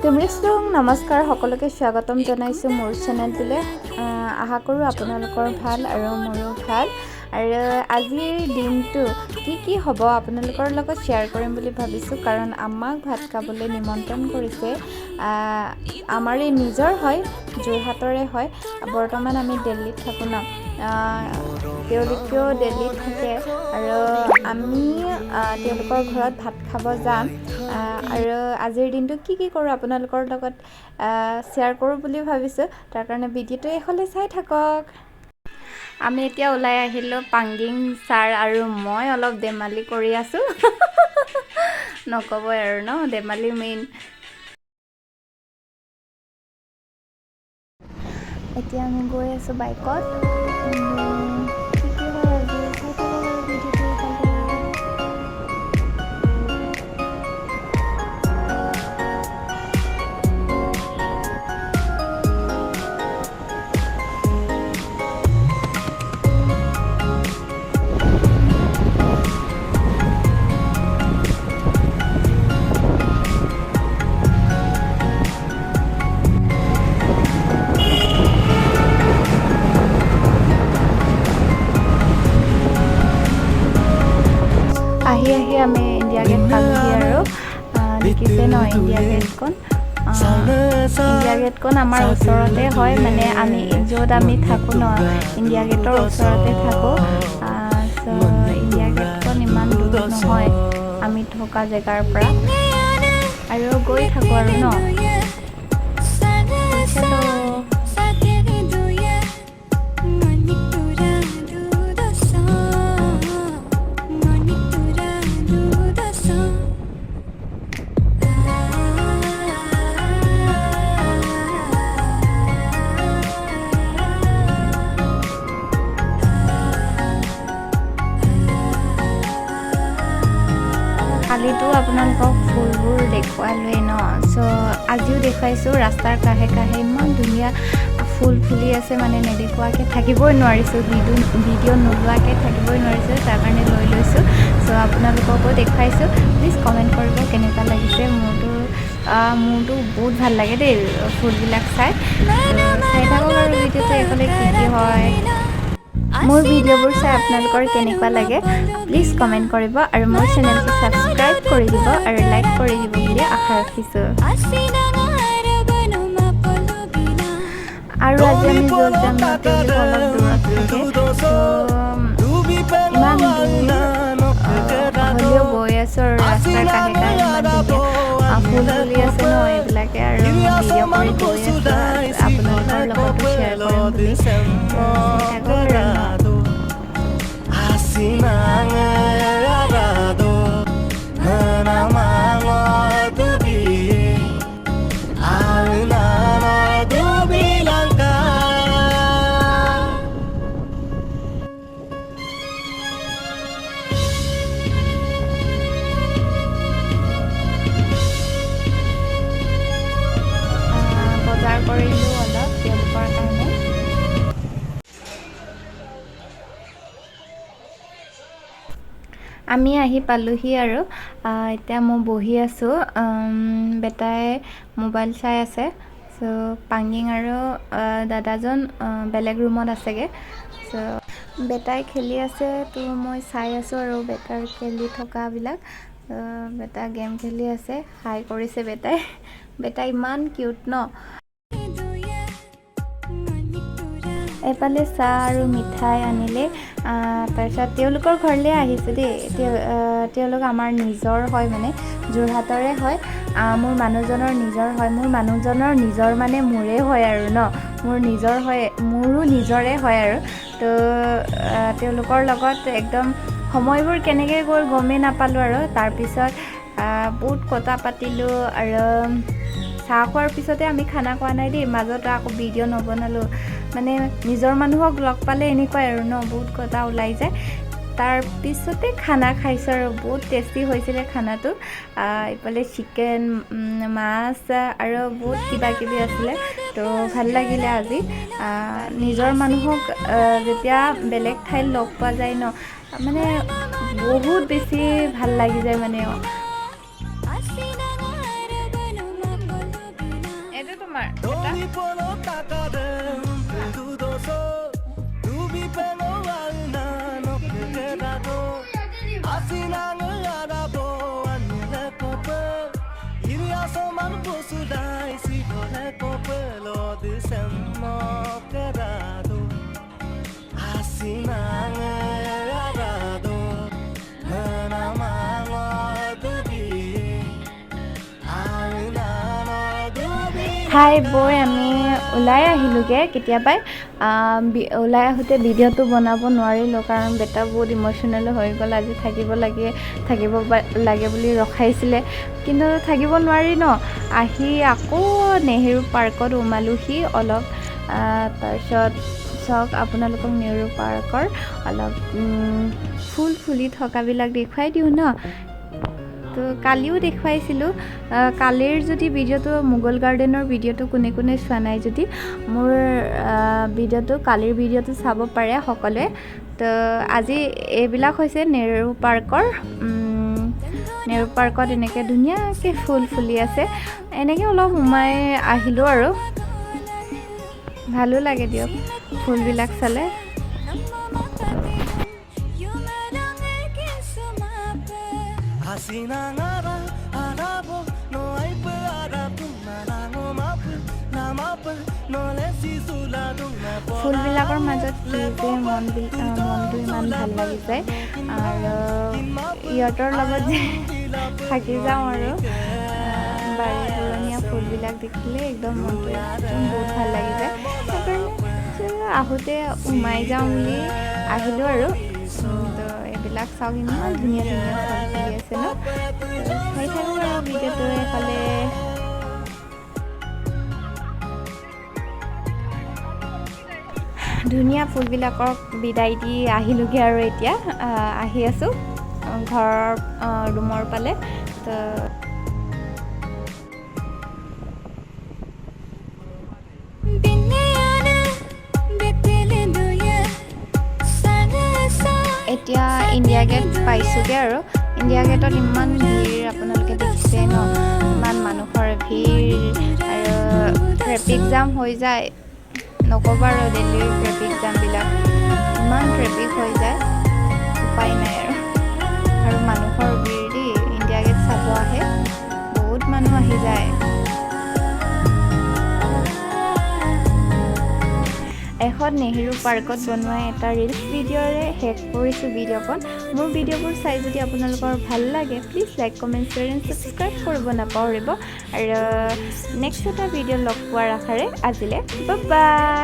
তেমৰিষ্টং নমস্কাৰ সকলোকে স্বাগতম জনাইছোঁ মোৰ চেনেলটোলৈ আশা কৰোঁ আপোনালোকৰ ভাল আৰু মোৰো ভাল আৰু আজিৰ দিনটো কি হ'ব আপোনালোকৰ লগত শ্বেয়াৰ কৰিম বুলি ভাবিছোঁ কাৰণ আমাক ভাত খাবলৈ নিমন্ত্ৰণ কৰিছে আমাৰ এই নিজৰ হয় যোৰহাটৰে হয় বৰ্তমান আমি দিল্লীত থাকোঁ ন তেওঁলোকেও দিল্লীত থাকে আৰু আমি তেওঁলোকৰ ঘৰত ভাত খাব যাম আৰু আজিৰ দিনটো কি কৰোঁ আপোনালোকৰ লগত শ্বেয়াৰ কৰোঁ বুলি ভাবিছোঁ তাৰ কাৰণে ভিডিঅ'টো এইফালে চাই থাকক আমি এতিয়া ওলাই আহিলোঁ পাংগিং ছাৰ আৰু মই অলপ ধেমালি কৰি আছোঁ নক'বই আৰু ন ধেমালি মেইন এতিয়া আমি গৈ আছোঁ বাইকত আহি আমি ইণ্ডিয়া গেট পালোহি আৰু দেখিছে ন ইণ্ডিয়া গেটখন আমাৰ ওচৰতে হয় মানে আমি য'ত আমি থাকোঁ ন ইণ্ডিয়া গেটৰ ওচৰতে থাকোঁ ইণ্ডিয়া গেটখন ইমান দূৰ নহয় আমি থকা জেগাৰ পৰা আৰু গৈ থাকোঁ আৰু ন কালিতো আপোনালোকক ফুলবোৰ দেখুৱালোৱে ন আজিও দেখুৱাইছোঁ ৰাস্তাৰ কাষে কাষে ইমান ধুনীয়া ফুল ফুলি আছে মানে নেদেখুৱাকৈ থাকিবই নোৱাৰিছোঁ ভিডিঅ' নোলোৱাকৈ থাকিবই নোৱাৰিছোঁ তাৰ কাৰণে লৈ লৈছোঁ আপোনালোককো দেখুৱাইছোঁ প্লিজ কমেণ্ট কৰিব কেনেকুৱা লাগিছে মোৰতো বহুত ভাল লাগে দেই ফুলবিলাক চাই থাকক আৰু ভিডিঅ'টো এইফালে কি হয় মোৰ ভিডিঅ'বোৰ চাই আপোনালোকৰ কেনেকুৱা লাগে প্লিজ কমেণ্ট কৰিব আৰু মোৰ চেনেলটো ছাবস্ক্ৰাইব কৰি দিব আৰু লাইক কৰি দিব বুলি আশা ৰাখিছোঁ আৰু আজি আমি য'ত যাম তেওঁলোক অলপ দূৰত থাকে ইমান হ'লেও গৈ আছোঁ আৰু ৰাস্তাৰ কাষে কাষে ইমান ধুনীয়া ফুল ফুলি আছে ন এইবিলাকে আৰু ভিডিঅ' কৰি গৈ আছোঁ আপোনালোকৰ লগতো শ্বেয়াৰ কৰিম বুলি বজাৰ কৰিলোঁ অলপ তেওঁলোকৰ কাৰণে আমি আহি পালোহি আৰু এতিয়া মই বহি আছোঁ বেটাই মোবাইল চাই আছে পাংগিং আৰু দাদাজন বেলেগ ৰুমত আছেগৈ বেটাই খেলি আছে মই চাই আছোঁ আৰু বেটাৰ খেলি থকাবিলাক বেটা গেম খেলি আছে হাই কৰিছে বেটাই ইমান কিউট ন এফালে চাহ আৰু মিঠাই আনিলে তাৰপিছত তেওঁলোকৰ ঘৰলৈ আহিছোঁ দেই তেওঁলোক আমাৰ নিজৰ হয় মানে যোৰহাটৰে হয় মোৰ মানুহজনৰ নিজৰ হয় মোৰ মানুহজনৰ নিজৰ মানে মোৰে হয় আৰু ন মোৰো নিজৰে হয় আৰু তেওঁলোকৰ লগত একদম সময়বোৰ কেনেকৈ গ'ল গমেই নাপালোঁ আৰু তাৰপিছত বহুত কথা পাতিলোঁ আৰু চাহ খোৱাৰ পিছতে আমি খানা খোৱা নাই দেই মাজত আকৌ ভিডিঅ' নবনালোঁ মানে নিজৰ মানুহক লগ পালে এনেকুৱাই আৰু ন বহুত কথা ওলাই যায় তাৰপিছতে খানা খাইছোঁ আৰু বহুত টেষ্টি হৈছিলে খানাটো এইফালে চিকেন মাছ আৰু বহুত কিবা কিবি আছিলে ভাল লাগিলে আজি নিজৰ মানুহক যেতিয়া বেলেগ ঠাইত লগ পোৱা যায় ন মানে বহুত বেছি ভাল লাগি যায় মানে আমাৰ খাই বৈ আমি ওলাই আহিলোঁগৈ কেতিয়াবাই ওলাই আহোঁতে ভিডিঅ'টো বনাব নোৱাৰিলোঁ কাৰণ বেটা বহুত ইম'চনেল হৈ গ'ল আজি থাকিব লাগে বুলি ৰখাইছিলে কিন্তু থাকিব নোৱাৰি ন আহি আকৌ নেহেৰু পাৰ্কত সোমালোহি অলপ তাৰপিছত চাওক আপোনালোকক নেহেৰু পাৰ্কৰ অলপ ফুল ফুলি থকাবিলাক দেখুৱাই দিওঁ ন তো কালিও দেখুৱাইছিলোঁ কালিৰ যদি ভিডিঅ'টো মোগল গাৰ্ডেনৰ ভিডিঅ'টো কোনে চোৱা নাই যদি মোৰ ভিডিঅ'টো কালিৰ ভিডিঅ'টো চাব পাৰে সকলোৱে তো আজি এইবিলাক হৈছে নেহেৰু পাৰ্কত এনেকৈ ধুনীয়াকৈ ফুল ফুলি আছে এনেকৈ অলপ সোমাই আহিলোঁ আৰু ভালো লাগে দিয়ক ফুলবিলাক চালে ফুলবিলাকৰ মাজত কি যে মনটো ইমান ভাল লাগি যায় আৰু ইহঁতৰ লগত যে থাকি যাওঁ আৰু বাৰী পুৰণীয়া ফুলবিলাক দেখিলে একদম মনটো একদম বহুত ভাল লাগি যায় সেইকাৰণে আহোঁতে সোমাই যাওঁ বুলি আহিলোঁ আৰু তো এইবিলাক চাওক ইমান ধুনীয়া ফুল ফুলি আছে ন চাই থাকোঁ আৰু ভিডিঅ'টো এইফালে ধুনীয়া ফুলবিলাকক বিদায় দি আহিলোঁগৈ আৰু এতিয়া আহি আছোঁ ঘৰৰ ৰুমৰ পালে তো এতিয়া ইণ্ডিয়া গেট পাইছোঁগৈ আৰু ইণ্ডিয়া গেটত ইমান ভিৰ আপোনালোকে দেখিছে ন ইমান মানুহৰ ভিৰ আৰু ট্ৰেফিক জাম হৈ যায় নক'বা আৰু দিল্লীৰ ট্ৰেফিক জামবিলাক ইমান ট্ৰেফিক হৈ যায় উপায় নাই আৰু মানুহৰ ভিৰ দেই ইণ্ডিয়া গেট চাব আহে বহুত মানুহ আহি যায় এখন নেহেৰু পাৰ্কত বনোৱা এটা ৰিলছ ভিডিঅ'ৰে শেষ কৰিছোঁ ভিডিঅ'খন মোৰ ভিডিঅ'বোৰ চাই যদি আপোনালোকৰ ভাল লাগে please like comment share and subscribe কৰিব নাপাহৰিব আৰু নেক্সট এটা ভিডিঅ' লগ পোৱাৰ আশাৰে আজিলৈ বাই বাই